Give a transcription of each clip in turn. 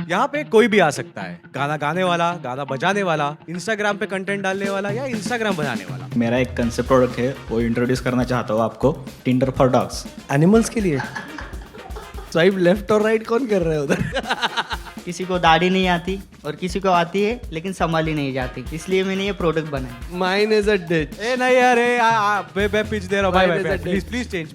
यहाँ पे कोई भी आ सकता है, गाना गाने वाला, गाना बजाने वाला, इंस्टाग्राम पे कंटेंट डालने वाला या इंस्टाग्राम बनाने वाला। मेरा एक कंसेप्ट प्रोडक्ट है, वो इंट्रोड्यूस करना चाहता हूँ आपको, टिंडर फॉर डॉग्स। एनिमल्स के लिए स्वाइप लेफ्ट और राइट कौन कर रहा है उधर? किसी को दाढ़ी नहीं आती और किसी को आती है लेकिन संभाली नहीं जाती, इसलिए मैंने ये प्रोडक्ट बनाया। Mine is a ditch. ए नहीं यार, बे पिच दे रहा हूँ भाई, Mine is a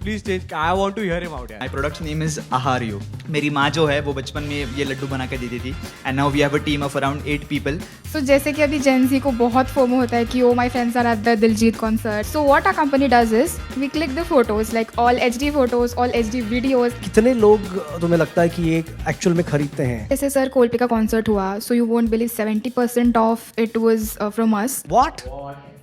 please change, I want to hear him out यार। My product name is Aaharyo. मेरी माँ जो है वो बचपन में ये लड्डू बना के देती थी, and now we have a team of around 8 people. So जैसे कि अभी जेन-ज़ी को बहुत फोमो होता है कि oh my friends are at the Diljit concert, so what our company does is we click the photos like all HD photos, all HD videos. कितने लोग तुम्हें लगता है कि ये एक्चुअल में खरीदते हैं? जैसे सर कोल्ड-प्ले का कॉन्सर्ट हुआ, so you won't believe 70% of it was from us. What?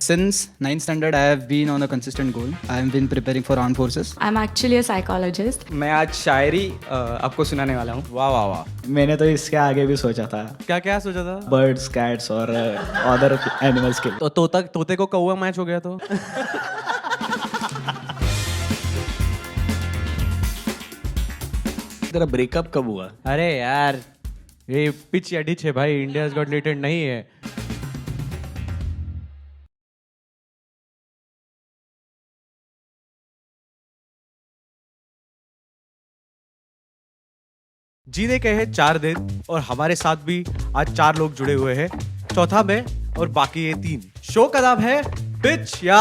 Since 9th standard, I have been on a consistent goal. I have been preparing for armed forces. I'm actually a psychologist. मैं आज शायरी आपको सुनाने वाला हूँ। वाह वाह वाह, मैंने तो इसके आगे भी सोचा था, क्या क्या सोचा था? बर्ड्स, कैट्स और अदर एनिमल्स के लिए। तो तोते को कौवा मैच हो गया तो तेरा ब्रेकअप कब हुआ? अरे यार, ये पिच या डिच है भाई, इंडिया गॉट लेटेड नहीं है। जीने के हैं 4 दिन और हमारे साथ भी आज 4 लोग जुड़े हुए हैं, चौथा मैं और बाकी ये 3। शो का नाम है पिच या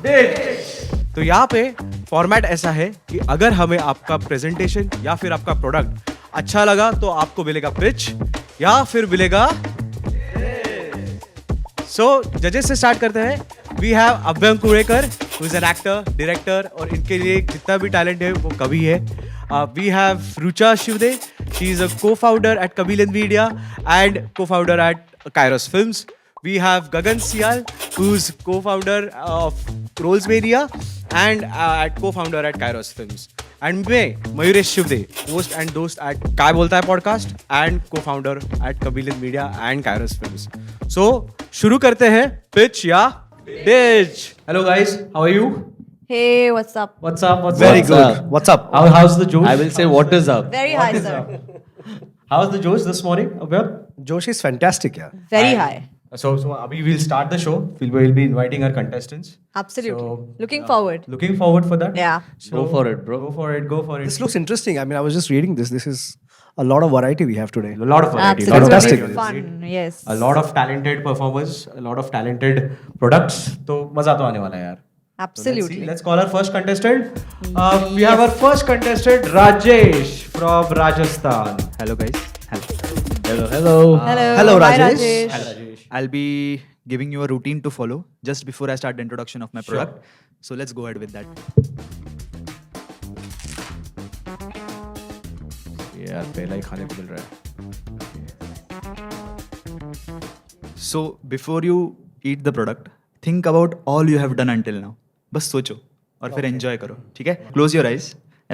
डिच। तो यहाँ पे फॉर्मेट ऐसा है कि अगर हमें आपका प्रेजेंटेशन या फिर आपका प्रोडक्ट अच्छा लगा तो आपको मिलेगा पिच या फिर मिलेगा। सो जजेस से स्टार्ट करते हैं। We have Abhyang Kurekar, who is an actor, director, और इनके लिए जितना भी टैलेंट है वो कभी है। We have Rucha Shivde, she is a co-founder at Kabilan Media and co-founder at Kairos Films. We have Gagan Sial, who's co-founder of Rolls Media and co-founder at Kairos Films. And मैं Mayuresh Shivde, host and host at काय बोलता है podcast and co-founder at Kabilan Media and Kairos Films. So शुरू करते हैं pitch या ditch. Hello guys, how are you? Hey, what's up? What's up? Very good. What's up? How's the Josh? I will say what is up. Very high, sir. How's the Josh this morning, Abhyang? Josh is fantastic, yeah. Very high. So abhi we'll start the show. We'll be inviting our contestants. Absolutely. So, Looking forward. Looking forward for that. Yeah. So, Go for it, bro. Go for it. This looks interesting. I mean, I was just reading this. This is a lot of variety we have today. A lot of variety. Absolutely. lot of Fantastic. variety. Fun. Yes. A lot of talented performers, a lot of talented products. तो मजा तो आने वाला है यार. Absolutely. Let's call our first contestant. We have our first contestant, Rajesh from Rajasthan. Hello guys. Hello. Hello, hello. Hello. Hello, Hi, Rajesh. Rajesh. I'll be giving you a routine to follow just before I start the introduction of my product. So let's go ahead with that. यार पहला ही खाने को मिल रहा है. So before you eat the product, think about all you have done until now. बस सोचो और फिर enjoy करो, ठीक है? Close your eyes,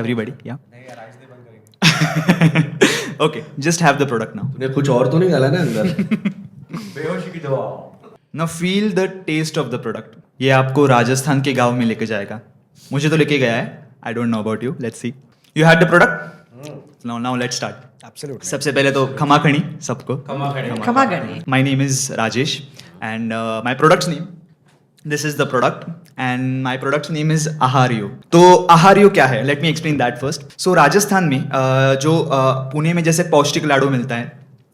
everybody. Yeah. नहीं यार, eyes नहीं बंद करेंगे. Okay, just have the product now. तूने कुछ और तो नहीं डाला ना अंदर? बेहोशी की दवा. Now feel the taste of the product. ये आपको राजस्थान के गांव में लेके जाएगा. मुझे तो लेके गया है. I don't know about you. Let's see. You had the product? Now let's start. Absolutely. सबसे पहले तो खमाखणी सबको. Kamagani. My name is Rajesh and my product's name. This is the product and my product's name is Aharyo. तो Aharyo क्या है? Let me explain that first. So Rajasthan में जो पुणे में जैसे पौष्टिक लाडू मिलता है,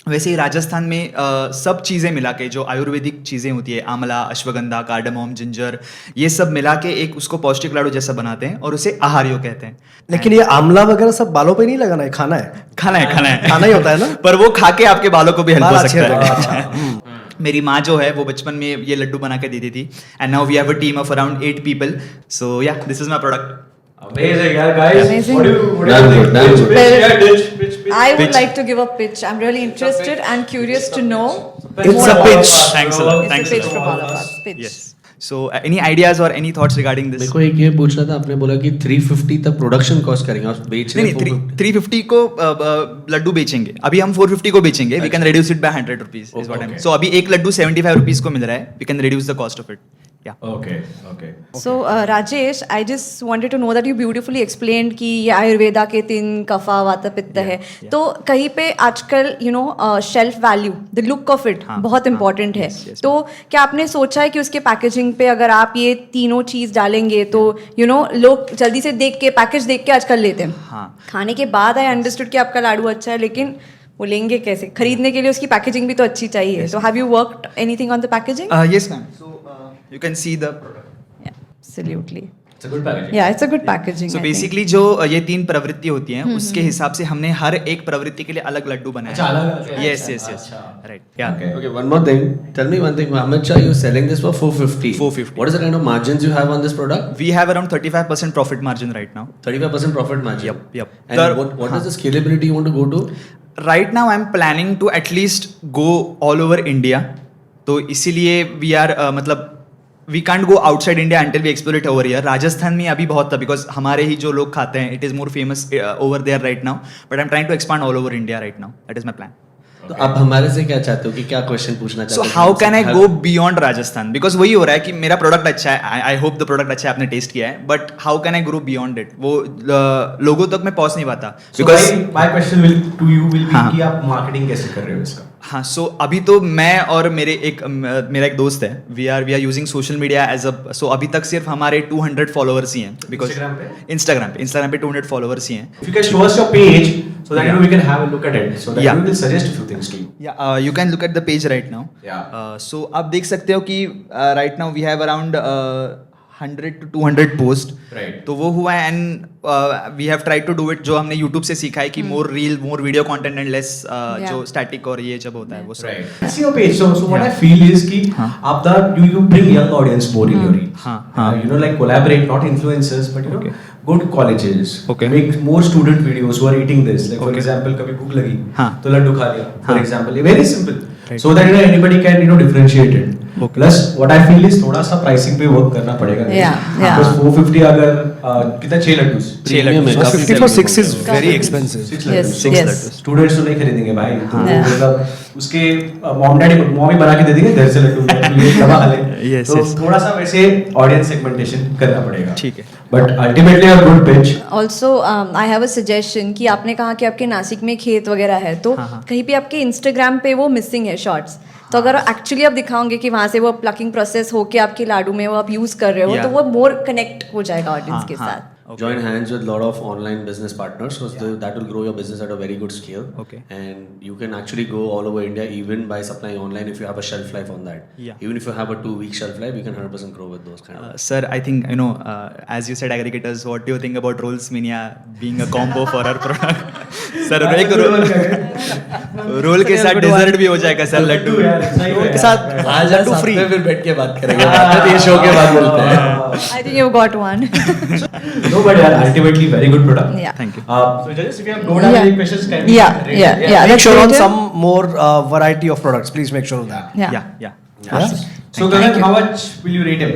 वैसे ही राजस्थान में सब चीज़ें मिला के जो आयुर्वेदिक चीज़ें होती है, आंवला, अश्वगंधा, कार्डमोम, जिंजर, ये सब मिला के एक उसको पौष्टिक लाडू जैसा बनाते हैं और उसे आहार्यो कहते हैं. लेकिन ये आंवला वगैरह सब बालों पे नहीं लगाना है, खाना है. खाना ही होता है ना? पर वो खा के आपके बालों को भी हेल्प हो बाल अच्छे सकता होते हैं. है. मेरी माँ जो है वो बचपन में ये लड्डू बना के देती थी, and now we have a team of around 8 people. So yeah this is my product. Amazing, yeah, guys. Amazing. What do you think? Pitch, yeah, pitch. I would like to give a pitch. I'm really interested and curious to know It's more a about pitch. it. Thanks a lot. It's Thanks a a pitch lot. from all of us. Pitch. Yes. So any ideas or any thoughts regarding this? मेरे को एक ये पूछना था, आपने बोला कि 350 तक प्रोडक्शन कॉस्ट करेंगे और बेचने नहीं 350 को लड्डू बेचेंगे. अभी हम 450 को बेचेंगे. We can reduce it by 100 rupees is what I mean. So अभी एक लड्डू 75 rupees को मिल रहा है. We can reduce the cost of it. Yeah. Okay. So, Rajesh, I just wanted to know that you beautifully explained कि ये आयुर्वेदा के 3 कफा वाता पित्त है. तो कहीं पे आजकल shelf value, the look of it बहुत इंपॉर्टेंट है. तो क्या आपने सोचा है कि उसके पैकेजिंग पे अगर आप ये तीनों चीज़ डालेंगे तो लोग जल्दी से देख के पैकेज देख के आजकल लेते हैं. हाँ. खाने के बाद आई अंडरस्टूड कि आपका लाडू अच्छा है, लेकिन वो लेंगे कैसे? खरीदने के लिए उसकी पैकेजिंग भी तो अच्छी चाहिए. तो have you worked anything on the packaging? Yes, ma'am. So you can see the product. Absolutely. It's a good packaging. Yeah, it's a good packaging. So I think. basically जो ये 3 प्रवृत्ति होती हैं उसके हिसाब से हमने हर एक प्रवृत्ति के लिए अलग लड्डू बनाए अच्छा, अलग-अलग। Yes. Right. Yeah. Okay, one more thing. Tell me one thing. How much are you selling this for? 450. 450. What is the kind of margins you have on this product? We have around 35% profit margin right now. 35% profit margin. Yep. And what is the scalability you want to go to? Right now I'm planning to at least go all over India. तो इसीलिए we are मतलब we can't go outside India until we explore it over here. Rajasthan में अभी बहुत था because हमारे ही जो लोग खाते हैं it is more famous over there right now. But I'm trying to expand all over India right now. That is my plan. तो आप हमारे से क्या चाहते हो कि क्या क्वेश्चन पूछना चाहते So हो? how can I go beyond Rajasthan? Because वही हो रहा है कि मेरा प्रोडक्ट अच्छा है. I hope the product अच्छा है, आपने टेस्ट किया है. But how can I grow beyond it? वो लोगों तक मैं पहुंच नहीं पाता. Because my question to you will be हाँ. कि आप मार्केटिंग कैसे कर रहे हो इसका? हाँ, सो अभी तो मैं और मेरा एक दोस्त है, we are using social media as a, so अभी तक सिर्फ हमारे 200 फॉलोअर्स ही हैं. बिकॉज इंस्टाग्राम पे 200 फॉलोअर्स ही हैं. If you can show us your page so that we can have a look at it, so that we will suggest a few things to you. You can look at the page right now. So आप देख सकते हो कि right now we have around 100 to 200 post. Right. तो वो हुआ है and we have tried to do it जो हमने यूट्यूब से सीखा है कि more reel, more video content and less जो स्टैटिक और ये जब होता है वो सब. Right. I see your page. So what I feel is कि आप that you bring young audience more in your reach. हाँ. Like collaborate, not influencers, but go to colleges. Okay. Make more student videos who are eating this. Like for example, कभी भूख लगी हाँ. तो लड्डू खा लिया. For हाँ. example, very simple. Right. So that anybody can differentiate it. Okay. Plus what I feel is थोड़ा सा pricing पे work करना पड़ेगा. Because 450 अगर कितना 6 laddoo. 6 laddoo. 50 for 6 is very expensive. 6 Yes, laddoo. yes. Students तो नहीं खरीदेंगे भाई. तो Yeah. मतलब उसके मॉम ही बना के दे देंगे घर से लड्डू ये दबा ले. Yes, तो yes. थोड़ा सा वैसे ऑडियंस सेगमेंटेशन करना पड़ेगा. ठीक है. But ultimately a good pitch. Also I have a suggestion कि आपने कहा कि आपके नासिक में खेत वगैरह है, तो कहीं पे आपके इंस्टाग्राम पे वो मिसिंग है शॉर्ट्स. तो अगर एक्चुअली आप दिखाओगे कि वहाँ से वो प्लकिंग प्रोसेस होके आपके लाडू में वो आप यूज कर रहे हो, तो वो मोर कनेक्ट हो जाएगा ऑडियंस के साथ. Join hands with a lot of online business partners, so that will grow your business at a very good scale. Okay. And you can actually go all over India even by supplying online if you have a shelf life on that. Yeah. Even if you have a 2-week shelf life, you can 100% grow with those kind of. Sir, I think as you said, aggregators. What do you think about Rolls Mania being a combo for our product? Sir, एक role के साथ desert भी हो जाएगा sir, Laddu के साथ आज लड्डू साथ free. में फिर बैठ के बात करेंगे. ये शो के बाद मिलते हैं. I think you've got one. No, but yeah, ultimately very good product. Yeah. Thank you. So judges, if you don't have any questions, can we Yeah. Make That's sure on creative. some more variety of products. Please make sure of that. Yeah. Yeah. So Gagan, how much will you rate him?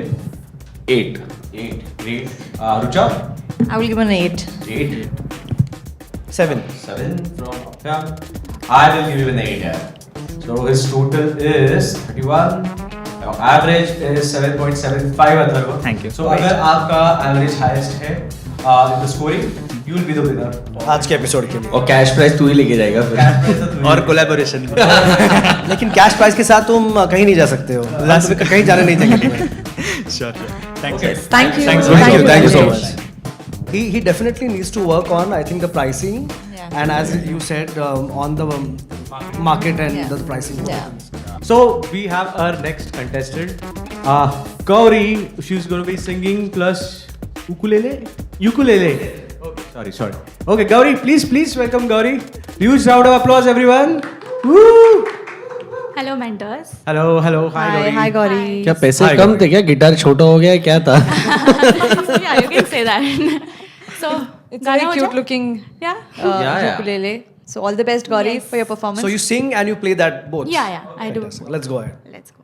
8. 8. Great. Rucha? I will give an 8. 8. 7. 7 from Akshay. I will give you an 8. Yeah. So his total is 31. Now average is 7.75 Atharva. Thank you. So अगर आपका average highest है in the scoring, you will be the winner. आज के episode के लिए. और cash price तू ही लेके जाएगा फिर. और कोलैबोरेशन. लेकिन कैश प्राइस के साथ तुम कहीं नहीं जा सकते हो. लास्ट में कहीं जाने नहीं देंगे तुम्हें. Sure. Thank you. Thank you. Thank you so much. He definitely needs to work on, I think, the pricing. Yeah. And as you said, on the market and Yeah. the pricing. Yeah. So we have our next contestant, Gauri. She's going to be singing plus ukulele. Okay, sorry. Okay, Gauri, please welcome Gauri. Huge round of applause, everyone. Woo! Hello mentors. Hello, hi Gauri. Hi Gauri. क्या पैसे कम थे क्या? Guitar छोटा हो गया क्या था? Yeah, you can say that. So It's very cute looking Yeah. Yeah. ukulele. So all the best Gauri Yes. for your performance. So you sing and you play that both. Yeah, I do. Fantastic. Let's go ahead. Let's go.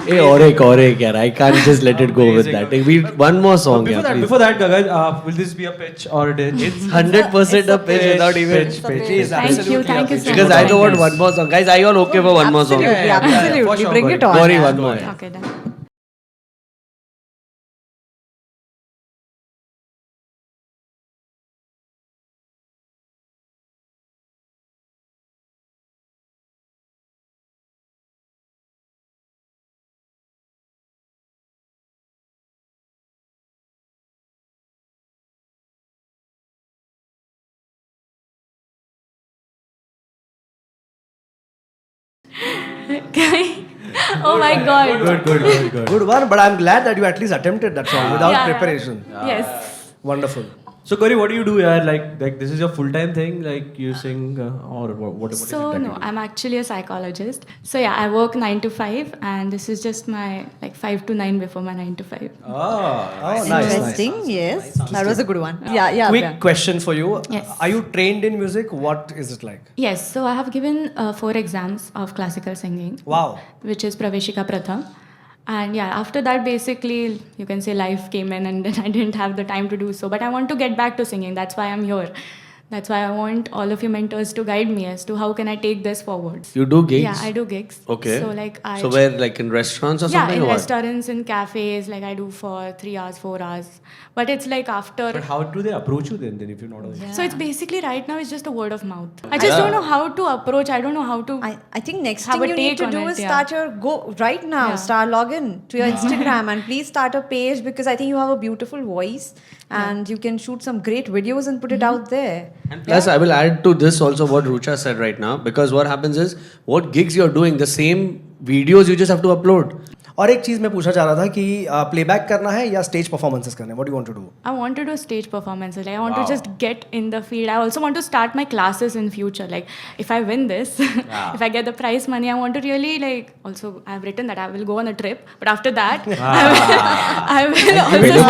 Hey, और एक यार. I can't just let it go with that. We one more song. Before Yeah, that, please. before that, Gagan, will this be a pitch or it's 100% a pitch without even. pitch. Thank you so Because much. I don't want one more song. Guys, are you all okay for one more song? Absolutely, absolutely. Bring it on. Gauri, yeah. one more. Okay, done. Oh my god. Good one, but I'm glad that you at least attempted that song without Yeah. preparation. Yes. Wonderful. So Gauri, what do you do here? Like this is your full time thing? Like you sing or what is it? So that no, you do? I'm actually a psychologist. So yeah, I work 9 to 5, and this is just my like 5 to 9 before my 9 to 5. Oh, nice. Interesting. Yes, that was a good one. Yeah, yeah. Quick Priyank. question for you. Yes. Are you trained in music? What is it like? Yes, so I have given 4 exams of classical singing, Wow. which is Praveshika Pratham. And yeah, after that, basically, you can say life came in, and then I didn't have the time to do so. But I want to get back to singing. That's why I'm here. That's why I want all of you mentors to guide me as to how can I take this forward. You do gigs? Yeah, I do gigs. Okay. So like I. So where, like in restaurants or yeah, something? in or what? restaurants, in cafes, like I do for 3 hours, 4 hours. But it's like after. But how do they approach you then if you're not a So it's basically right now it's just a word of mouth. I just don't know how to approach. I don't know how to. I think next Have thing a you need take to on do it, is yeah. start your go right now. Yeah. Start log in to your Instagram and please start a page because I think you have a beautiful voice and you can shoot some great videos and put it out there. And plus, I will add to this also what Rucha said right now, because what happens is, what gigs you're doing, the same videos you just have to upload. और एक चीज मैं पूछना चाह रहा था कि playback करना है या स्टेज परफॉर्मेंसेस करने हैं? What do you want to do? I want to do stage performances. Like I want to just get in the field. I also want to start my classes in future. Like if I win this, if I get the prize money, I want to really like. Also, I've written that I will go on a trip. But after that, I will also.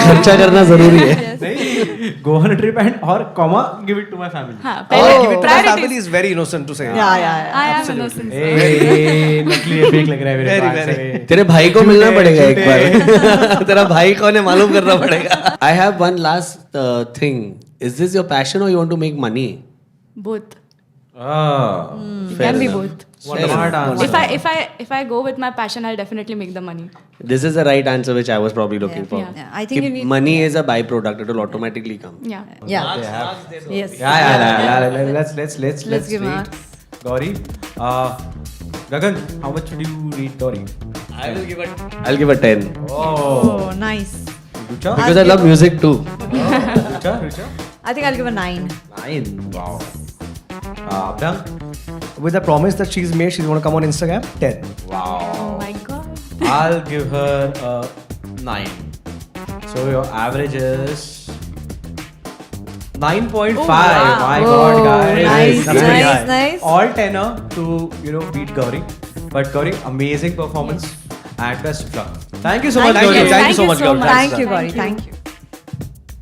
खर्चा करना जरूरी है. नहीं, go on a trip and or comma give it to my family. हाँ, Oh, पहले give it to my priorities. family is very innocent to say. I am innocent. ए नकली है, fake लग रहा है मेरे पास से. तेरे भाई को मिलना झूठे, पड़ेगा एक झूठे. बार. तेरा भाई कौन है मालूम करना पड़ेगा. I have one last thing. Is this your passion or you want to make money? Both. Ah. Can be both. Smart answer. If I go with my passion, I'll definitely make the money. This is the right answer which I was probably looking for. Yeah. Yeah, I think you need Money is a byproduct. It will automatically come. Yeah. Yeah. Yes. Yeah. Let's give wait. marks. Gauri, Gagan, how much do you rate Gauri? I'll give a 10. Oh, nice. Rucha? Because I love music too. Rucha? I think I'll give a 9. 9. Wow. Abhyang? With the promise that she's made, she's going to come on Instagram. 10. Oh my god. I'll give her a 9. So your average is 9.5. wow. My God, Oh, guys. nice, That's pretty high. nice. All tenor to beat Gauri. But Gauri, amazing performance and best of luck. Thank you so much, Thank Gauri. you. Thank you so much, Gauri. Thank you, Gauri. Thank Thank you.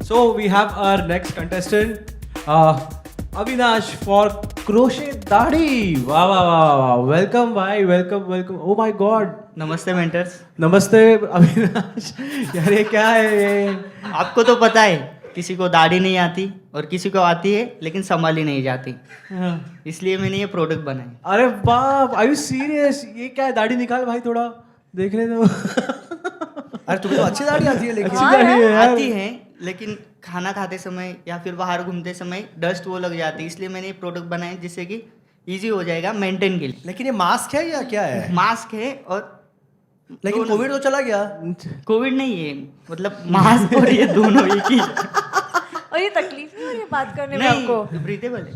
So we have our next contestant, Avinash for Crochet Dadi. Wow. Welcome, bhai. Welcome. Oh my God. नमस्ते mentors. नमस्ते अविनाश. यार ये क्या है ये? आपको तो पता है किसी को दाढ़ी नहीं आती और किसी को आती है लेकिन संभाली नहीं जाती, इसलिए मैंने ये प्रोडक्ट बनाई. अरे बाप, आर यू सीरियस? ये क्या है? दाढ़ी निकाल भाई, थोड़ा देखने दो. अरे तुम्हें तो अच्छी दाढ़ी आती है लेकिन. अच्छी दाढ़ी है यार. आती है लेकिन खाना खाते समय या फिर बाहर घूमते समय डस्ट वो लग जाती है, इसलिए मैंने ये प्रोडक्ट बनाए जिससे कि इजी हो जाएगा मेंटेन के लिए. लेकिन ये मास्क है या क्या है? मास्क है और लेकिन कोविड तो चला गया. कोविड नहीं है, मतलब मास्क और ये दोनों एक ही. और ये तकलीफ नहीं हो रही है बात करने में नहीं, आपको? ब्रीथेबल है.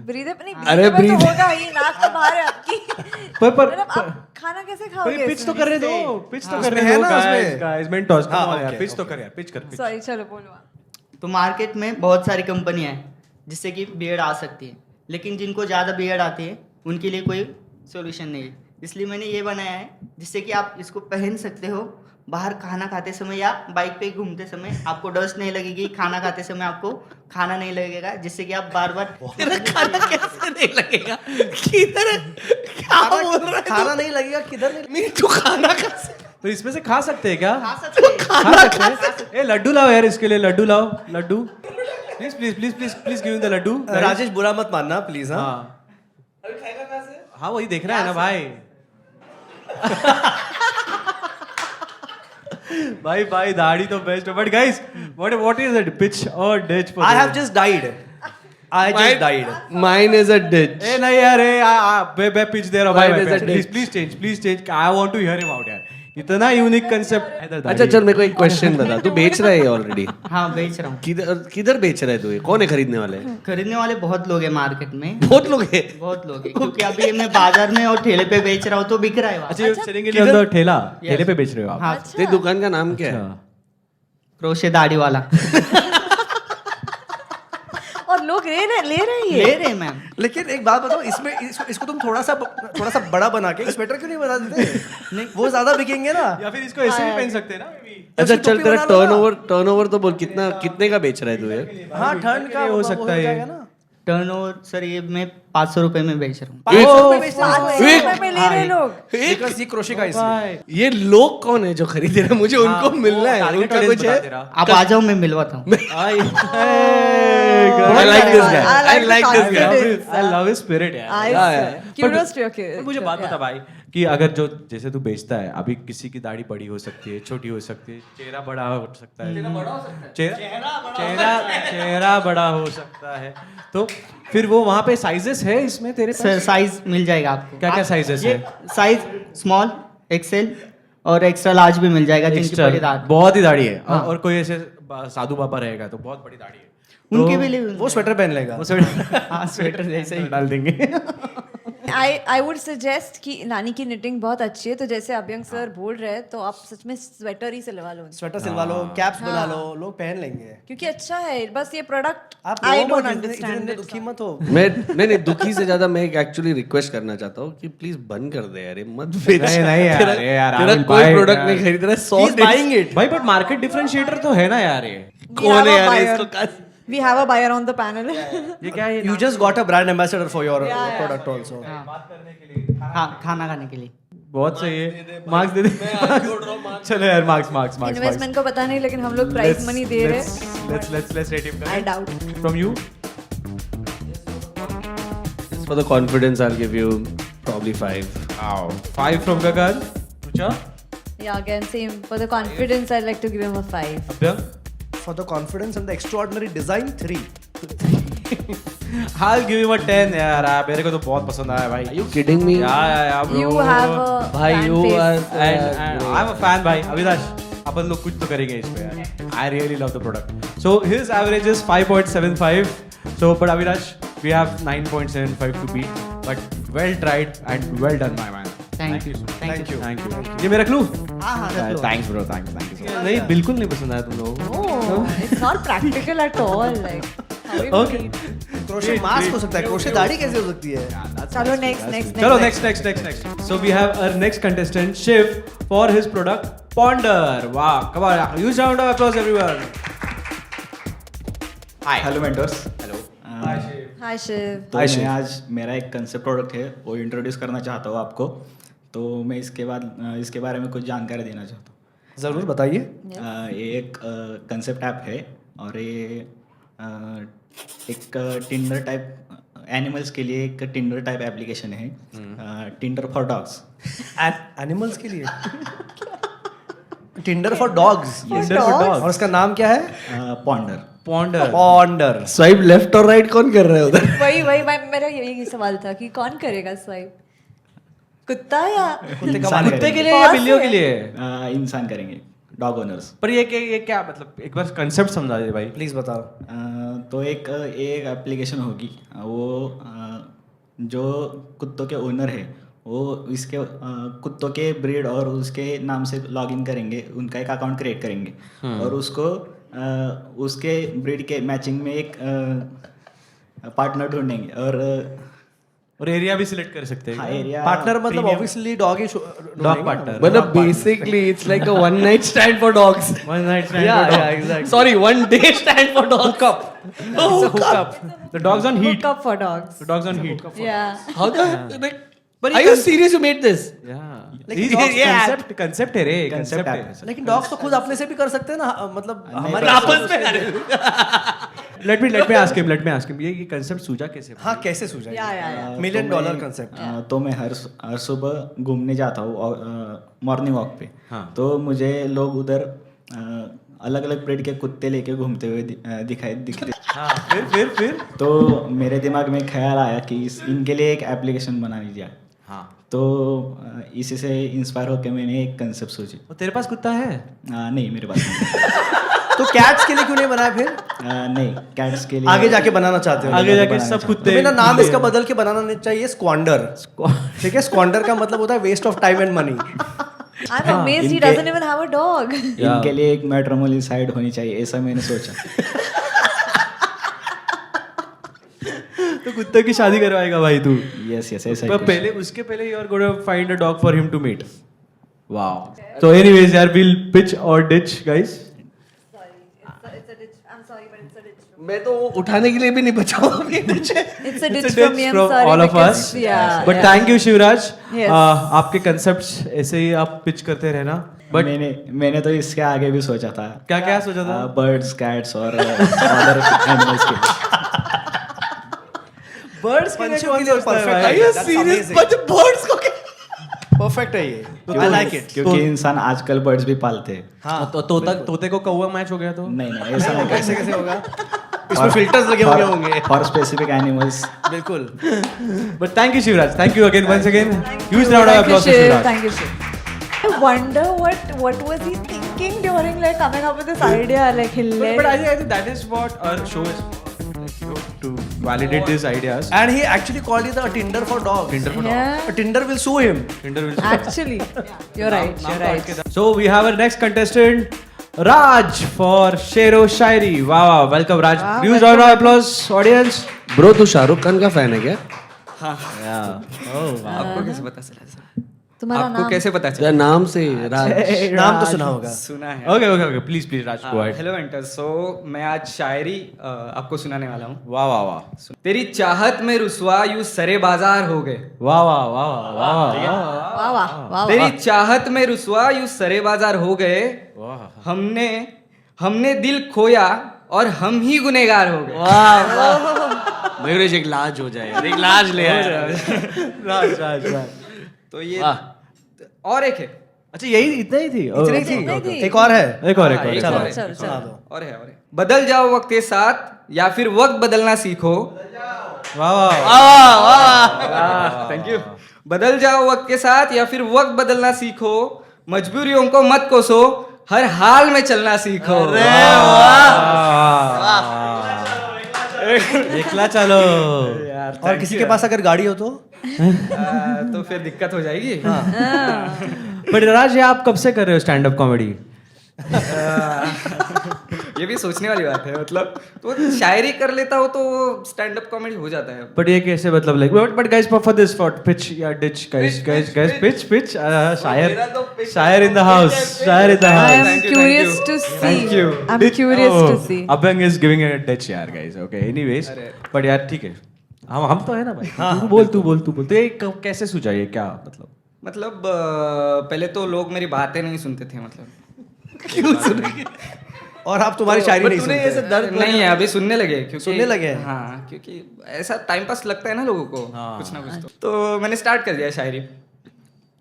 ब्रीदेबल नहीं, अरे breathable breathe- तो होगा ही, नाक तो बाहर है आपकी. पर मतलब आप खाना कैसे पर खाओगे? पिच तो करने दो. पिच तो उसमें करने है दो. ना, उसमें. गाइस मेंटोस, कम हाँ, ऑन यार. okay, पिच तो कर यार. पिच कर. सॉरी, चलो बोलो आप. तो मार्केट में बहुत सारी कंपनियां हैं जिससे कि बियर्ड आ सकती है, लेकिन जिनको ज़्यादा बियर्ड आती है उनके लिए कोई सोल्यूशन नहीं है, इसलिए मैंने ये बनाया है जिससे कि आप इसको पहन सकते हो, बाहर खाना खाते समय या बाइक पे घूमते समय आपको डस्ट नहीं लगेगी, खाना खाते समय आपको खाना नहीं लगेगा, जिससे कि आप बार बार खाना कैसे नहीं लगेगा? किधर क्या बोल रहा है? खाना नहीं लगेगा किधर नहीं? तू खाना कैसे? तो इसमें से खा सकते हैं क्या? खा सकते हैं। खा सकते हैं? ए लड्डू लाओ यार, इसके लिए लड्डू लाओ, laddoo please please please please please give the laddoo. Rajesh बुरा मत मानना प्लीज। हाँ हाँ वही देख रहा है ना भाई। भाई दाढ़ी तो बेस्ट है, but guys what is it, pitch or ditch? I have just died. I just died. Mine is a ditch. ए नहीं यार, बे पिच दे रहा हूँ Mine भाई, is a ditch. Please change, I want to hear him out यार, इतना unique concept. अच्छा चल मेरे को एक क्वेश्चन बता, तू बेच रहा है ऑलरेडी? हाँ बेच रहा हूँ। किधर किधर बेच रहा है तू? ये कौन है खरीदने वाले? खरीदने वाले बहुत लोग हैं मार्केट में, बहुत लोग हैं। बहुत लोग हैं, क्योंकि अभी मैं बाजार में और ठेले पे बेच रहा हूँ तो बिक रहा है वहाँ। अच्छा सेलिंग के लिए अंदर ठेले पे बेच रहे हो आप? हाँ तेरी दुकान का नाम क्या है? क्रोशे दाढ़ी वाला। और लोग ले रहे ले रहे मैम। लेकिन एक बात बताओ, इसमें इसको तुम थोड़ा सा बड़ा बना के स्वेटर क्यों नहीं बना देते? नहीं वो ज्यादा बिकेंगे ना। या फिर इसको ऐसे भी पहन सकते हैं ना maybe? अच्छा उसकी चल टोपी तेरा बना लो ना। टर्नओवर तो बोल, कितने का बेच रहा है तू ये? हाँ ठंड का हो सकता है जाएगा ना। टर्नओवर सर ये मैं 500 रुपए में बेच रहा हूँ। 500 रुपए बेचते हैं। 500 रुपए में ले रहे लोग। Because ये क्रोशे का इसलिए। ये लोग कौन है जो खरीद रहे हैं? मुझे उनको मिलना है, target उनका audience कुछ बता है? तेरा। आप आ जाओ, मैं मिलवाता हूँ। I like this guy. I like I like the this guy. confidence. I love his spirit यार। Kudos to your kid. पर मुझे बात बता भाई कि अगर जो जैसे तू बेचता है, अभी किसी की दाढ़ी बड़ी हो सकती है, छोटी हो सकती है, चेहरा बड़ा हो सकता है, चेहरा बड़ा हो सकता है, तो फिर वो वहाँ पे साइजेस है इसमें तेरे पास? सर साइज मिल जाएगा आपको। क्या क्या साइजेस है? साइज स्मॉल, एक्सेल और एक्स्ट्रा लार्ज भी मिल जाएगा, जिनकी बड़ी दाढ़। बहुत ही दाढ़ी है। हाँ। और कोई ऐसे साधु बाबा रहेगा तो बहुत बड़ी दाढ़ी है, उनके भी लिए वो स्वेटर पहन लेगा। वो स्वेटर हाँ स्वेटर जैसे ही डाल देंगे। आई वुड सजेस्ट कि नानी की निटिंग बहुत अच्छी है, तो जैसे अभ्यंग सर बोल रहे हैं तो आप सच में स्वेटर ही सिलवा लो, स्वेटर सिलवा लो, कैप्स बना लो, लोग पहन लेंगे। क्योंकि अच्छा है। बस ये प्रोडक्ट आप आई लोगों डोंट को इतने अंडरस्टैंड दुखी मत हो। मैं नहीं दुखी से ज्यादा मैं एक्चुअली रिक्वेस्ट करना चाहता हूँ कि प्लीज बंद कर दे यार, ये मत बेच। नहीं यार, तेरा- अरे यार, I तेरा will कोई buy it प्रोडक्ट यार। नहीं खरीद रहा है, 100 He's buying it. भाई बट मार्केट डिफरेंशिएटर तो है ना यार ये। कौन है यार इसको? We have a buyer on the panel. ये क्या है? You just got a brand ambassador for your product also. हाँ खाना खाने के लिए। बहुत सही है, मार्क्स दे दे। चलो यार, मार्क्स इन्वेस्टमेंट को पता नहीं, लेकिन हम लोग प्राइस मनी दे रहे हैं। let's rate him. I doubt. From you? For the confidence I'll give you probably 5. Wow. 5 from Gagan. Rucha? Yeah, again same. For the confidence, I'd like to give him a 5. Abhyang? For the confidence and the extraordinary design, 3. I'll give him a 10 यार। मेरे को तो बहुत पसंद आया भाई। Are you kidding me? Yeah, bro. You have a भाई fan you face. are And I'm a fan भाई। अविनाश, अपन लोग कुछ तो करेंगे इस पे यार। I really love the product. So his average is 5.75. So but Avinash, we have 9.75 to beat. But well tried and well done, my man. Thank you. Thank you. ये मैं रख लूँ? हाँ हाँ रख लो। Thanks bro, thanks so much. नहीं बिल्कुल नहीं पसंद आया तुम लोगों को। Oh, it's not practical at all. Like, how you Okay. Crochet mask हो सकता है, क्रोशे दाढ़ी कैसे हो सकती है? चलो next. चलो next. So we have our next contestant Shiv for his product Ponder. Wow, come on, huge round of applause everyone. Hi hello mentors. Hello Hi Shiv. तो मैं आज मेरा एक कंसेप्ट प्रोडक्ट है वो इंट्रोड्यूस करना चाहता हूँ आपको। तो मैं इसके बारे में कुछ जानकारी देना चाहता हूँ। जरूर बताइए। ये एक कंसेप्ट ऐप है और ये एक टिंडर टाइप एनिमल्स के लिए एक टिंडर टाइप एप्लीकेशन है, टिंडर फॉर डॉग्स। एनिमल्स के लिए टिंडर फॉर डॉग्स। और उसका नाम क्या है? पॉन्डर। पॉन्डर। स्वाइप लेफ्ट और राइट कौन कर रहा है उधर? वही मेरा यही सवाल था कि कौन करेगा स्वाइप, कुत्ता या कुत्ते के लिए या बिल्लियों के लिए? इंसान करेंगे, डॉग ओनर्स। पर ये क्या मतलब, एक बार कंसेप्ट समझा दे भाई प्लीज बताओ। तो एक एप्लीकेशन होगी, वो जो कुत्तों के ओनर है वो इसके कुत्तों के ब्रीड और उसके नाम से लॉगिन करेंगे, उनका एक अकाउंट क्रिएट करेंगे और उसको उसके ब्रीड के मैचिंग में एक पार्टनर ढूंढेंगे और और एरिया भी सिलेक्ट कर सकते हाँ हैं एरिया पार्टनर मतलब ऑब्वियसली डॉग ही डॉग पार्टनर मतलब basically it's like a one night stand for dogs. One night stand Yeah, exactly. Sorry, one day stand for dogs. The dogs on heat Hook up for dogs. The dogs on heat Yeah. How the like? Are you serious? You made this? Concept है रे concept है लेकिन dogs तो खुद अपने से भी कर सकते हैं ना, मतलब हमारे आपस में लेट मी आस्क हिम ये कंसेप्ट सूझा कैसे हाँ कैसे सूझा Yeah. $1 million concept. तो मैं हर सुबह घूमने जाता हूँ मॉर्निंग वॉक पे। हाँ। तो मुझे लोग उधर अलग अलग ब्रीड के कुत्ते लेके घूमते हुए दिखते। हाँ फिर तो मेरे दिमाग में ख्याल आया कि इनके लिए एक एप्लीकेशन बना लीजिए। हाँ तो इसी से इंस्पायर होकर मैंने एक कंसेप्ट सोची। और तेरे पास कुत्ता है नहीं मेरे पास नहीं। तो कैट्स के लिए क्यों नहीं बनाया फिर? नहीं कैट्स के लिए आगे जाके बनाना चाहते हो? आगे जाके बनाना सब तो कुत्ते मेरा नाम इसका बदल के बनाना नहीं चाहिए स्क्वांडर। ठीक है, स्क्वांडर का मतलब होता है waste of time and money. I'm amazed he doesn't even have a dog. इनके लिए एक मैट्रिमोनियल साइट होनी चाहिए, ऐसा मैंने सोचा। तो कुत्ते की शादी करवाएगा भाई तू यस ऐसा ही पर कुछ। पहले उसके पहले you are gonna find a dog for him to meet wow so anyways यार will pitch or ditch guys मैं तो उठाने के लिए भी नहीं बचा हूँ अभी। It's a It's a ditch ditch from me. I'm from sorry. all of because- us. Yeah. But thank you Shivraj Yes. आपके कंसेप्ट्स ऐसे ही आप पिच करते रहना बट मैंने तो इसके आगे भी सोचा था। क्या सोचा था बर्ड्स कैट्स और अदर एनिमल्स के लिए। बर्ड्स पंछियों के लिए perfect Are you serious? But the birds को क्या? परफेक्ट है ये। I like it. क्योंकि इंसान आजकल बर्ड्स भी पालते हैं। हाँ तो तोते को कौवा मैच हो गया तो नहीं ऐसा नहीं कैसे कैसे होगा? इसमें फिल्टर्स लगे होंगे। For specific animals. बिल्कुल। But thank you Shivraj thank you again once again huge round of Thank you, applause for Shiv. Shivraj Thank you, Shiv. I wonder what was he thinking during like coming up with this idea, like But hilarious. I think that is what our show is to validate these ideas. And he actually called it a Tinder for dogs. Tinder for Yeah. A Tinder will sue him. Tinder will. Actually, you're right. You're right. So we have our next contestant, Raj for Shero Shairi. Wow, welcome Raj. Huge round of applause, audience. Bro, तू शाहरुख खान का fan है क्या? आपको कैसे पता चला sir? तुम्हारा आपको नाम? कैसे पता चला? तेरा नाम से राज। नाम तो सुना होगा। सुना है। Okay, please, Raj, go ahead. Hello enter. So मैं आज शायरी आपको सुनाने वाला हूँ। वाह तेरी चाहत में रुसवा यूं सरे बाजार हो गए। वाह वाह वाह वाह। तेरी चाहत में रुसवा यूं सरे बाजार हो गए। हमने दिल खोया और हम ही गुनेगार हो गए। मयूरेश एक लाज हो जाए, एक लाज ले आया। राज तो ये और एक है। अच्छा यही इतना ही थी इतनी थी। एक और है। एक और चलो सुना चलो। दो। और है बदल जाओ वक्त के साथ या फिर वक्त बदलना सीखो। Thank you. बदल जाओ वक्त के साथ या फिर वक्त बदलना सीखो, मजबूरियों को मत कोसो, हर हाल में चलना सीखो। एकला चलो और किसी के पास अगर गाड़ी हो तो? तो फिर दिक्कत हो जाएगी। बट राज ये आप कब से कर रहे हो स्टैंड अप कॉमेडी ये भी सोचने वाली बात है। मतलब तो शायरी कर लेता हो तो स्टैंड अप कॉमेडी हो जाता है। बट ये कैसे मतलब like but guys for this for pitch या डिच गाइस पिच शायर इन द हाउस शायर in the I house am curious to see. I'm curious to see. Abhang is giving a ditch यार गाइस ओके एनीवेज बट यार ठीक है हम तो है ना भाई तू बोल तो ये कैसे सूझा ये क्या मतलब पहले तो लोग मेरी बातें नहीं सुनते थे। मतलब क्यों सुनेंगे? और आप तुम्हारी शायरी नहीं सुनते? ऐसे दर्द नहीं है, अभी सुनने लगे क्योंकि सुनने लगे हैं? हाँ, क्योंकि ऐसा टाइम पास लगता है ना लोगों को कुछ ना कुछ। तो मैंने स्टार्ट कर दिया शायरी।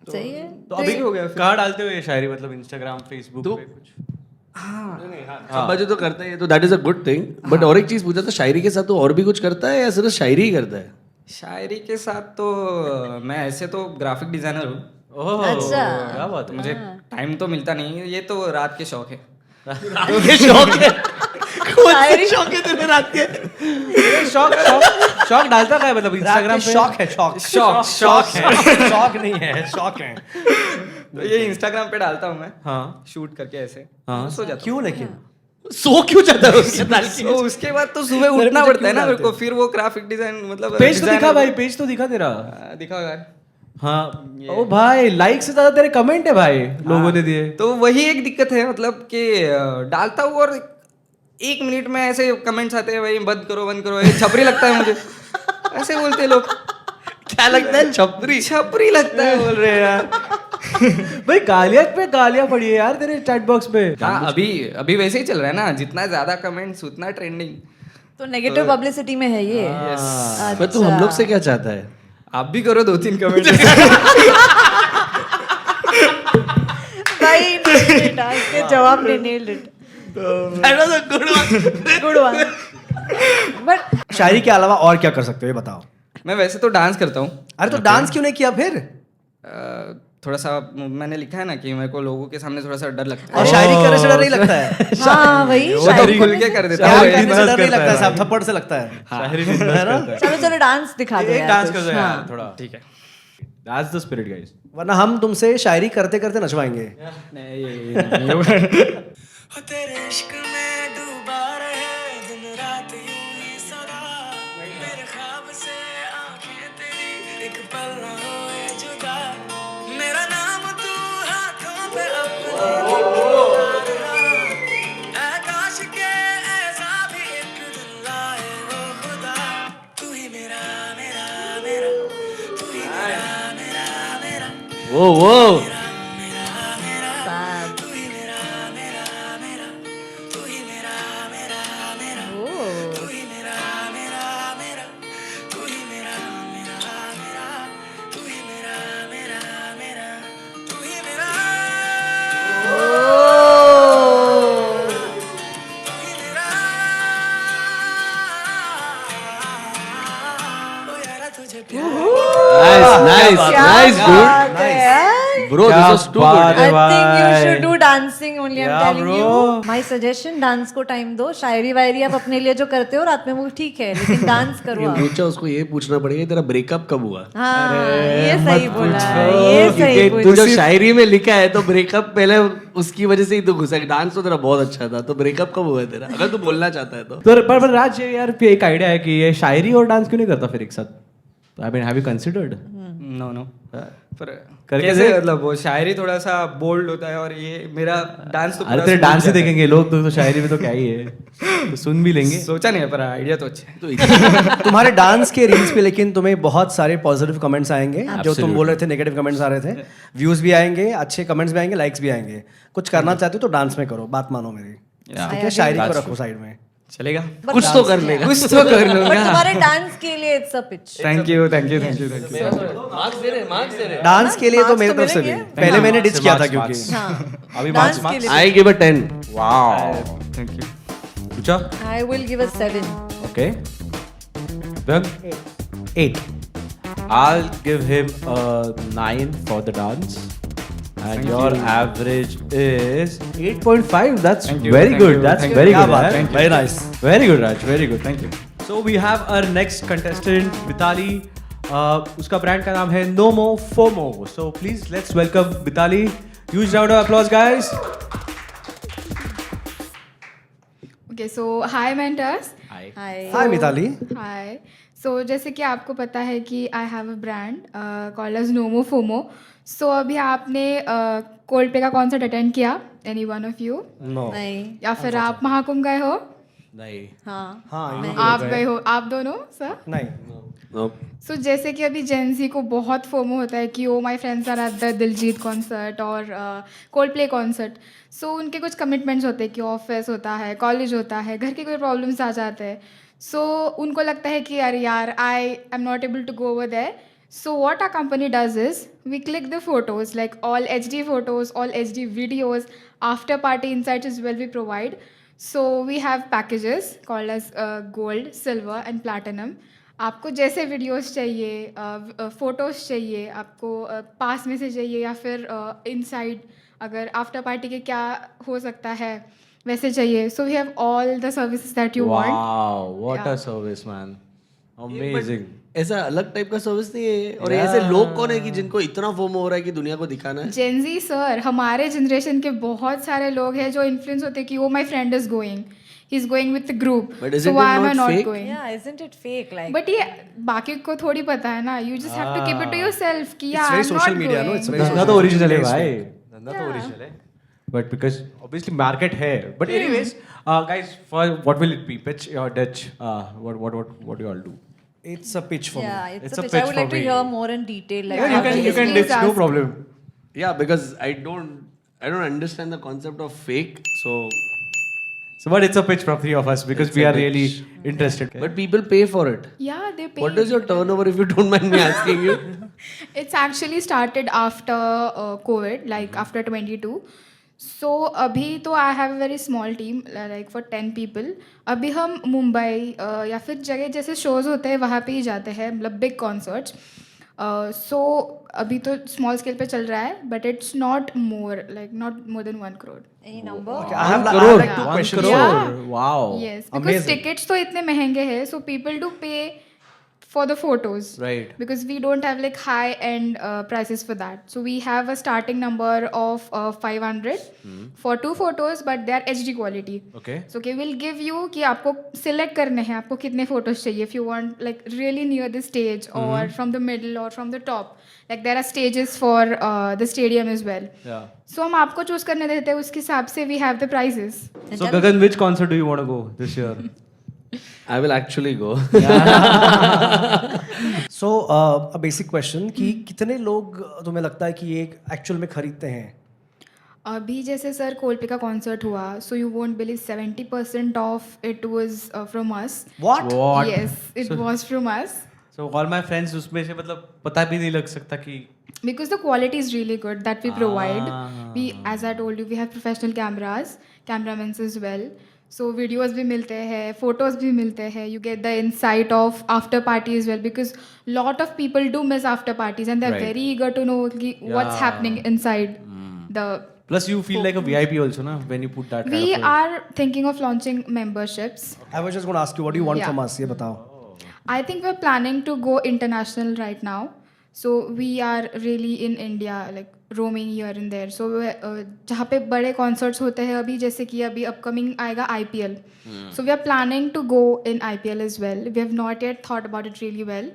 सही है। तो अभी हो गया कहाँ डालते हो ये शायरी मतलब इंस्टाग्राम फेसबुक पे कुछ समझो तो करता है, तो that is a good thing. But और एक चीज पूछा था, शायरी के साथ तो और भी कुछ करता है या सिर्फ शायरी ही करता है? शायरी के साथ तो मैं ऐसे तो ग्राफिक डिजाइनर हूँ। अच्छा। क्या बात तो मुझे टाइम तो मिलता नहीं है, ये तो रात के शौक है। शौक है शौक है तेरे रात के? शौक डालता है मतलब इंस्टाग्राम पे शौक है शौक नहीं है शौक है। तो ये इंस्टाग्राम पे डालता हूँ मैं। हाँ शूट करके ऐसे हाँ। सो जाता हूँ। क्यों लेकिन? सो क्यों जाता है उसके दाल की तो उसके बाद तो सुबह मेरे उठना पीछे पड़ता है क्यों ना मेरे डालते को, हो? फिर वो ग्राफिक डिजाइन मतलब पेज तो design- दिखा भाई, पेज तो दिखा तेरा। दिखाओ यार। हाँ ओ भाई, लाइक से ज्यादा तेरे कमेंट है भाई, लोगों ने दिए। तो वही एक दिक्कत है मतलब कि डालता हूँ और 1 मिनट में ऐसे कमेंट्स आते हैं भाई बंद करो, ये छपरी लगता है मुझे। ऐसे बोलते हैं लोग। क्या लगता है? छपरी छपरी लगता है बोल रहे हैं यार। भाई गालियां पे गालियां पड़ी है यार तेरे चैट बॉक्स में। हाँ अभी वैसे ही चल रहा है ना, जितना ज्यादा कमेंट्स उतना ट्रेंडिंग। तो नेगेटिव पब्लिसिटी में है ये। पर तू हम लोग से क्या चाहता है? आप भी करो 2-3 कमेंट। भाई बेटा, इसके जवाब ने nailed it. Good one. But शायरी के अलावा और क्या कर सकते हो ये बताओ? मैं वैसे तो डांस करता हूँ। अरे तो डांस क्यों नहीं किया फिर? थोड़ा सा मैंने लिखा है ना कि मेरे को लोगों के सामने थोड़ा सा डर लगता और है। शायरी करने से डर नहीं लगता है? हाँ वही वो तो खुल के कर देता प्यार हूँ। करने से डर नहीं लगता है, साहब थप्पड़ से लगता है। शायरी है ना? चलो डांस दिखा दो एक यार डांस कुछ। कर दो यार हाँ। थोड़ा। ठीक है, दैट्स द स्पिरिट गाइस। वरना हम तुमसे शायरी करते करते नचवाएंगे। तेरे इश्क में डूबा रहे दिन रात यूं ही सदा, मेरे ख्वाब से आंखें तेरी एक पल ना होए जुदा, मेरा नाम तू हाथों पे अपने लिखता रहा, ऐ काश के ऐसा भी एक दिन लाए वो खुदा, तू ही मेरा मेरा मेरा, तू ही मेरा मेरा मेरा, वो मेरा मेरा, तू ही मेरा मेरा मेरा, तू ही मेरा मेरा मेरा, तू ही मेरा मेरा मेरा, तू ही मेरा मेरा मेरा, तू ही मेरा मेरा मेरा, तू ही मेरा, तू ही मेरा, ओ यारा तुझे प्यार Nice, dude. बात है यार। Bro, this was too बात good. है I think you भाई। should do dancing only. I'm Yeah, telling bro. you. My suggestion, dance को टाइम दो। शायरी वायरी आप अपने लिए जो करते हो रात में वो ठीक है, लेकिन डांस करो आप। पूछा उसको ये पूछना पड़ेगा तेरा ब्रेकअप कब हुआ? हाँ ये सही बोला, ये सही क्योंकि तू बोला। जब शायरी में लिखा है तो ब्रेकअप पहले उसकी वजह से ही तो घुसा। डांस तो तेरा बहुत अच्छा था, तो ब्रेकअप कब हुआ है तेरा? अगर तू बोलना चाहता है तो। पर राज ये यार एक आइडिया है कि ये शायरी और डांस क्यों नहीं करता फिर एक साथ? I mean have you considered? No पर करके कैसे देख। मतलब वो शायरी थोड़ा सा बोल्ड होता है और ये मेरा डांस तो अरे पूरा तेरे smooth डांस ही जाता है। देखेंगे लोग, तो शायरी में तो क्या ही है, तो सुन भी लेंगे। सोचा नहीं है पर आइडिया तो अच्छा है। तुम्हारे डांस के रील्स पे लेकिन तुम्हें बहुत सारे पॉजिटिव कमेंट्स आएंगे, जो तुम बोल रहे थे नेगेटिव कमेंट्स आ रहे थे। व्यूज भी आएंगे, अच्छे कमेंट्स भी आएंगे, लाइक्स भी आएंगे। कुछ करना चाहते हो तो डांस में करो, बात मानो मेरी, ठीक है? शायरी को रखो साइड में। चलेगा, कुछ तो कर लेगा। कुछ तो कर But लूंगा। तुम्हारे डांस के लिए it's a pitch. Thank you. Marks दे रहे। डांस के लिए तो Marks मेरी तो तरफ से भी मिलेंगे। पहले मैंने डिच किया था Marks, क्योंकि हाँ अभी डांस marks, के लिए I give a 10. Wow, thank you. पूछा? I will give a 7. Okay. Then 8. I'll give him a 9 for the dance. And your average is 8.5. That's Thank you, very thank good. you, That's thank you. very क्या good. बात man. है, very nice. Very good, Raj. Very good. Thank you. So we have our next contestant, Mitali. उसका brand का नाम है Nomo FOMO. So please let's welcome Mitali. Huge round of applause, guys. Okay, so hi mentors. Hi. Hi Mitali. Hi. So जैसे कि आपको पता है कि I have a brand called as Nomo FOMO. So अभी आपने कोल्ड प्ले का concert attend किया? Any one of you? No. नहीं। या फिर आप महाकुंभ गए हो? नहीं। हाँ। हाँ आप गए हो? आप दोनों सर? नहीं। सो जैसे कि अभी जेंजी को बहुत फोमो होता है कि oh my friends are at the Diljit concert और कोल्ड प्ले कॉन्सर्ट। सो उनके कुछ कमिटमेंट्स होते हैं कि ऑफिस होता है, कॉलेज होता है, घर के कोई प्रॉब्लम्स आ जाते हैं। सो उनको लगता है कि अरे यार I am not able to go over there. So what our company does is we click the photos, like all HD photos, all HD videos, after party insights as well we provide. So we have packages called as gold, silver and platinum. आपको जैसे videos चाहिए, photos चाहिए, आपको पास में से चाहिए या फिर इनसाइड अगर आफ्टर पार्टी के क्या हो सकता है वैसे चाहिए. So we have all the services that you want. Wow, what Yeah. a service, man. Amazing. ऐसा अलग टाइप का सर्विस नहीं है और ऐसे लोग कौन है कि जिनको इतना फोमो हो रहा है कि दुनिया को दिखाना है? जेनजी सर, हमारे जनरेशन के बहुत सारे लोग हैं जो इन्फ्लुएंस होते हैं कि oh my friend is going, he is going with the group, But isn't so it why am I not not fake? गोइंग? Yeah, isn't it fake? Like, but ये बाकी को थोड़ी पता है ना, you just have to keep it to yourself कि It's यार very I am social not media, no? It's very धंधा social तो ओरिजिनल है media भाई, space. धंधा तो ओरिजिनल है. But because obviously market है. But anyways, guys, for what will it be? Pitch or Dutch? What do you all do? It's a pitch for me. yeah, it's It's a a pitch. pitch I would for like to me. hear more in detail. Like, Yeah, how you it can is. ditch, no ask. problem. Yeah, because I don't understand the concept of fake. So, but it's a pitch from three of us because It's we a are really pitch. interested. But people pay for it. Yeah, they pay. What is your turnover if you don't mind me asking you? It's actually started after COVID, like after 22. So अभी तो I have a very small team, like for 10 people. अभी हम मुंबई या फिर जगह जैसे shows होते हैं वहाँ पे ही जाते हैं, मतलब big concerts. So अभी तो small scale पे चल रहा है, but it's not more than 1 crore. Any number? Okay, I have like two questions. Yeah. Wow. Yes, because Amazing. tickets तो इतने महंगे हैं, so people do pay for the photos. Right. Because we don't have like high end prices for that. So we have a starting number of 500 for 2 photos, but they are HD quality. Okay. So okay, we'll give you कि आपको select करने हैं, आपको कितने photos चाहिए. If you want like really near the stage or from the middle or from the top, like there are stages for the stadium as well. Yeah. So हम आपको choose करने देते हैं, उसके हिसाब से we have the prices. So Gagan, which concert do you want to go this year? I will actually go. So, a basic question कि कितने लोग तुम्हें लगता है कि ये एक्चुअल में खरीदते हैं? अभी जैसे सर कोल्डप्ले का कॉन्सर्ट हुआ, so you won't believe 70% of it was from us. What? Yes, it was from us. So all my friends उसमें से मतलब पता भी नहीं लग सकता कि Because the quality is really good that we provide. We, as I told you, we have professional cameras, cameramen as well. So videos भी मिलते हैं, photos भी मिलते हैं. You get the insight of after party as well, because lot of people do miss after parties and they're Right. very eager to know कि what's happening inside the. plus you feel like a VIP also na when you put that We kind of are thinking of launching memberships. I was just going to ask you, what do you want Yeah. from us? ये बताओ. I think we're planning to go international right now. So we are really in India, like roaming here and there. So जहाँ पे बड़े concerts होते हैं अभी, जैसे कि अभी upcoming आएगा IPL. So we are planning to go in IPL as well. We have not yet thought about it really well.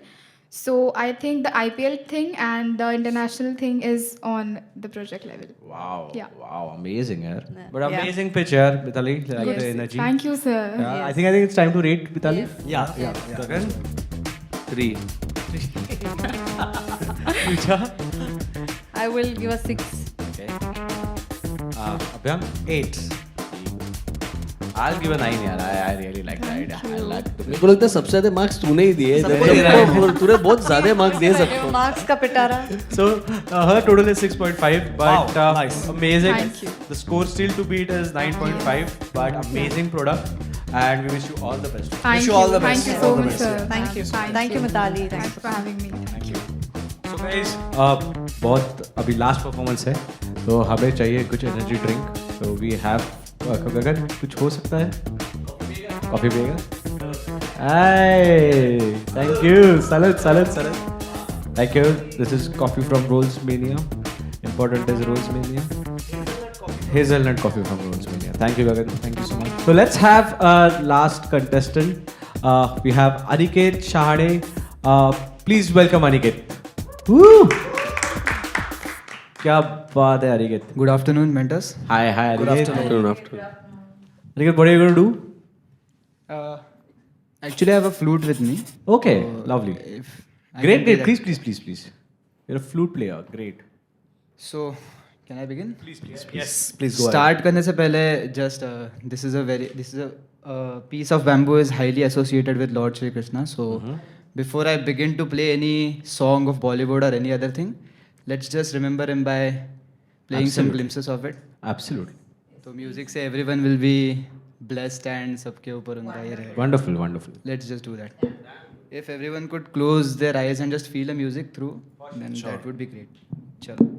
So I think the IPL thing and the international thing is on the project level. wow Yeah. wow amazing yaar. But Yeah. amazing pitch yaar Mitali, like Yes. the energy. Thank you, sir. Yeah, I think it's time to rate Mitali. Yeah. Gagan 3. Richa I will give a 6. okay Abhyam 8. I'll give a 9 yaar. I really like the idea. I like the मेरे को लगता है सबसे ज्यादा marks तूने ही दिए तूने बहुत ज्यादा मार्क्स दे सबको. Marks का पिटारा. So her total is 6.5, but Wow, nice. amazing. Thank you. The score still to beat is 9.5, but amazing product, and we wish you all the best. Thank you all the best. Thank you so All the much, best. sir. Thank you. Thank you, Mitali. Thanks for having me. Thank you. So guys, बहुत अभी last performance है, तो हमें चाहिए कुछ energy drink. So we have गगन, कुछ हो सकता है? कॉफी पिएगा? Hey, thank you. Salad. Thank you. This is coffee from Rolls Mania. Important is Rolls Mania. Hazelnut coffee from Rolls Mania. Thank you, Gagan. Thank you so much. So let's have our last contestant. We have Aniket Shahade. Please welcome Aniket. Woo! क्या बात है Aniket. Good afternoon, mentors. Hi Aniket. Afternoon. Aniket, what are you going to do? Actually, I have a flute with me. Okay, lovely. If I Great. can play Please. You're a flute player. Great. that. So, can I begin? Please. Yes, please go ahead. Start करने से पहले just this is a piece of bamboo is highly associated with Lord Shri Krishna. So before I begin to play any song of Bollywood or any other thing, let's just remember him by playing some Absolutely. glimpses of it. Absolutely. तो music से everyone will be blessed and सबके ऊपर उनका ये रहेगा. Wonderful. Let's just do that. If everyone could close their eyes and just feel the music through, then that would be great. Chalo.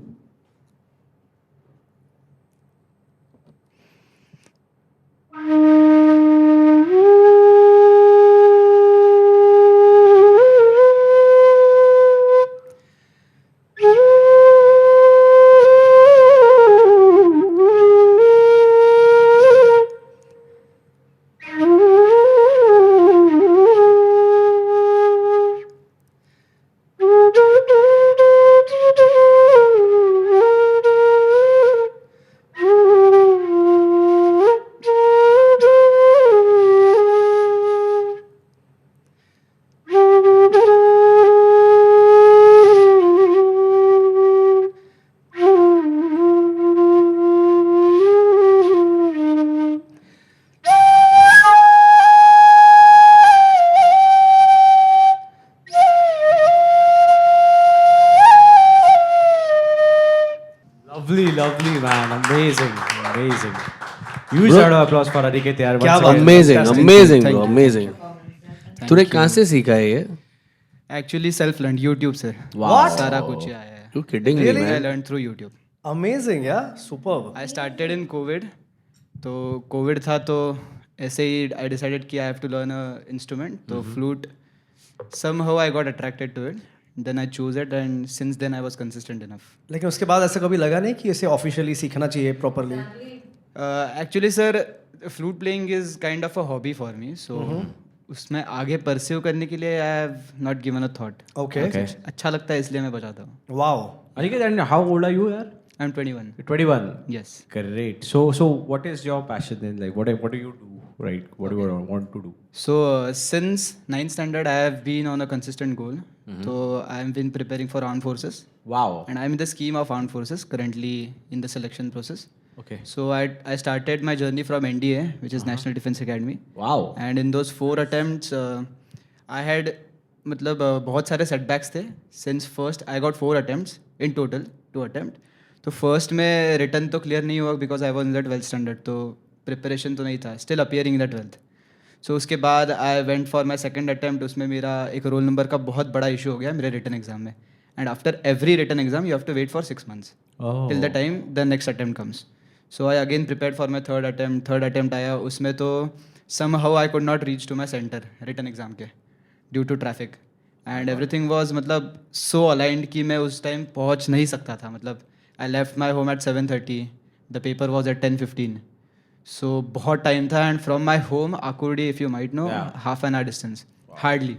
amazing, amazing. Huge round of applause for Aniket यार. क्या once बात again. है. Amazing, Fantastic. amazing, Thank bro, you. amazing. तूने कहाँ से सीखा है ये? Actually self learned YouTube से. What? सारा कुछ ही आया है. You kidding me, I man? learned through YouTube. Amazing, yeah, superb. I started in COVID. तो कोविड था तो ऐसे ही आई डिसाइडेड कि I have to learn a instrument तो flute somehow I got attracted to it. Then I chose it and since then I was consistent enough. लेकिन उसके बाद ऐसा कभी लगा नहीं कि इसे ऑफिशियली सीखना चाहिए properly? Actually sir, flute playing is kind of a hobby for me. So उसमें आगे परस्यू करने के लिए I have not given a thought. Okay. अच्छा लगता है इसलिए मैं बजाता हूँ. Wow. Aniket, and how old are you यार? I'm 21. 21. Yes. Great. So what is your passion then? Like what do you do? Right? What do you want to do? So since 9th standard I have been on a consistent goal. So I have been preparing for armed forces. Wow. And I'm in the scheme of armed forces currently in the selection process. Okay. So I started my journey from NDA, which is National Defense Academy. Wow. And in those 4 attempts, I had मतलब बहुत सारे setbacks थे. Since first I got 4 attempts in total, 2 attempts. तो first में written तो clear नहीं हुआ because I was in the 12th standard. तो preparation तो नहीं था. Still appearing in the 12th. So उसके बाद I went for my second attempt. उसमें मेरा एक रोल नंबर का बहुत बड़ा इशू हो गया मेरे रिटर्न एग्जाम में. And after every written exam, you have to wait for 6 months till the time the next attempt comes. So I again prepared for my third attempt. Third attempt आया उसमें तो somehow I could not reach to my center written exam के due to traffic. And everything was मतलब so aligned कि मैं उस time पहुँच नहीं सकता था. मतलब I left my home at 7:30. The paper was at 10:15. So बहुत टाइम था and from my home Akurdi, if you might know, half an hour distance. Hardly.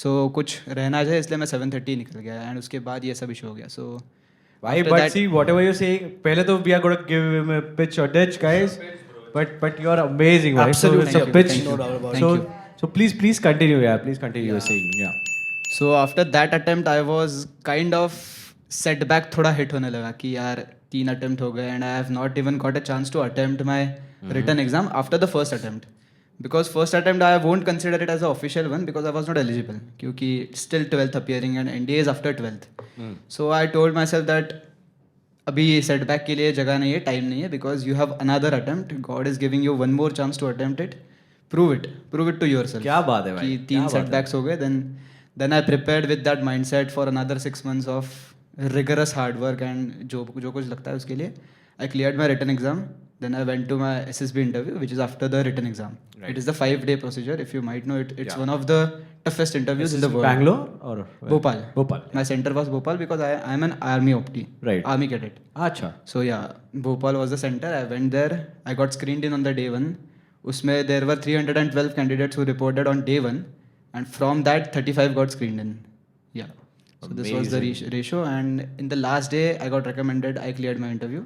So कुछ रहना चाहिए इसलिए मैं 7:30 निकल गया and उसके बाद ये सब इशू हो गया. So Why? after But that- see, whatever you're saying, पहले तो we are going to give him a pitch or ditch, guys. But you're amazing, right? Absolutely. So it's a pitch. Thank you. No doubt about it. So Thank you. so please continue, yeah. Please continue. You're saying, yeah. So after that attempt I was kind of setback थोड़ा hit होने लगा कि यार 3 attempt हो गए and I have not even got a chance to attempt my written exam after the first attempt. Because first attempt I won't consider it as an official one because I was not eligible क्योंकि still 12th appearing and NDA is after 12th. So I told myself that अभी setback के लिए जगह नहीं है, time नहीं है because you have another attempt. God is giving you one more chance to attempt it. Prove it to yourself. क्या बात है भाई, कि क्या 3 बात है। setbacks हो गए then I prepared with that mindset for another 6 months of rigorous hard work and जो कुछ लगता है उसके लिए. I cleared my written exam. Then I went to my SSB interview, which is after the written exam. Right. It is the 5-day procedure. If you might know it, it's one of the toughest interviews in the world. Bangalore or where? Bhopal. Bhopal. My center was Bhopal because I'm an army opti. Right. Army cadet. Acha. So yeah, Bhopal was the center. I went there. I got screened in on the day 1. Usme there were 312 candidates who reported on day 1, and from that 35 got screened in. Yeah. So this was the ratio, and in the last day I got recommended. I cleared my interview.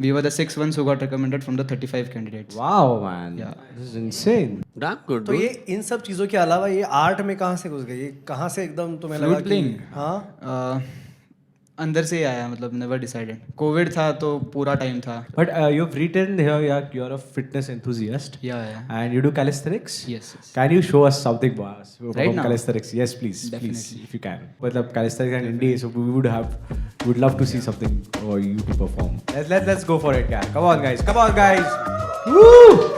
We were the 6 ones who got recommended from the 35 candidates. Wow, man. Yeah. This is insane. Damn good, तो bro. ये इन सब चीज़ों के अलावा ये art में कहाँ से घुस गई? ये कहाँ से एकदम तुम्हें लगा Flute कि playing? हाँ अंदर से ही आया मतलब नेवर डिसाइडेड. कोविड था तो पूरा टाइम था. But you've written here, you're a fitness enthusiast. Yeah. And you do calisthenics? Yes. Can you show us something boss, Right from now? calisthenics? Yes, please. Please, Definitely. if you can. But calisthenics and India, so we would love to see something for you to perform. Let's go for it, guys. Come on, guys. Woo!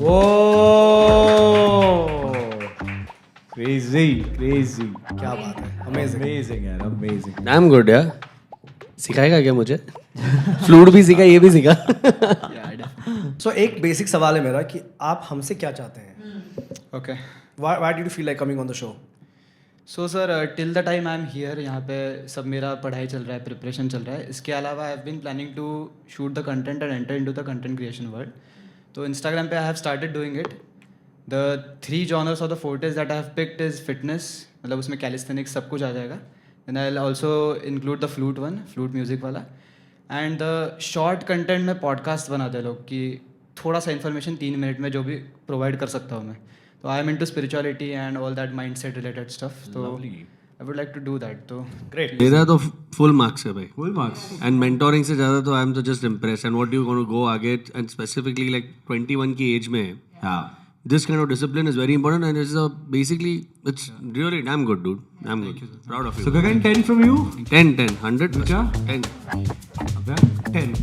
Whoa! Crazy. क्या बात है, amazing. Amazing, यार, amazing. Damn good, यार. सिखाएगा क्या मुझे? Flute भी सीखा, ये भी सीखा. So एक बेसिक सवाल है मेरा कि आप हमसे क्या चाहते हैं? Okay. Why did you feel like coming on the show? So sir till the time I am here यहाँ पे सब मेरा पढ़ाई चल रहा है, प्रिपरेशन चल रहा है. इसके अलावा I have been planning to shoot the content and enter into the content creation world. तो इंस्टाग्राम पे I have started doing it. The 3 genres of the footage that I have picked is fitness, मतलब उसमें calisthenics सब कुछ आ जाएगा. Then I will also include the flute music वाला. And the short content में पॉडकास्ट बनाते हैं लोग कि थोड़ा सा इन्फॉर्मेशन 3 मिनट में जो भी प्रोवाइड कर सकता हूँ मैं. तो I am into spirituality and all that mindset related stuff. तो I would like to do that. तो ग्रेट. मेरा तो फुल मार्क्स है भाई. Full marks. एंड मेंटोरिंग से ज़्यादा तो आई एम तो just impress. And what you gonna go आगे, एंड स्पेसिफिकली लाइक 21 की एज में this kind of discipline is very important, and it's it's really damn good, dude. Damn good. Proud of you. So Gagan, 10 from you. 10, 100. Rucha? 10. Abhyang, 10.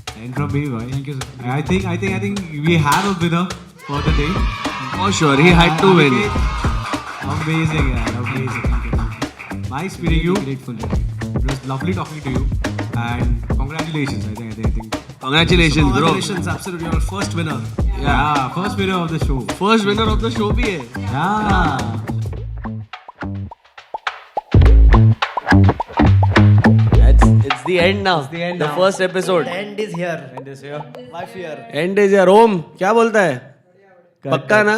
10 from me, bhai. Thank you, sir. I think we have a winner for the day. For sure, he had to win. Amazing, yeah, amazing. Nice meeting you. Grateful. It was lovely talking to you, and congratulations. I think. Congratulations, bro. Congratulations, absolutely. You're first winner. Yeah, first winner of the show. First winner of the show bhi hai. Yeah. It's the end now. the end The now. first episode. End is here. Why fear? End is your home. क्या बोलता है? पक्का ना?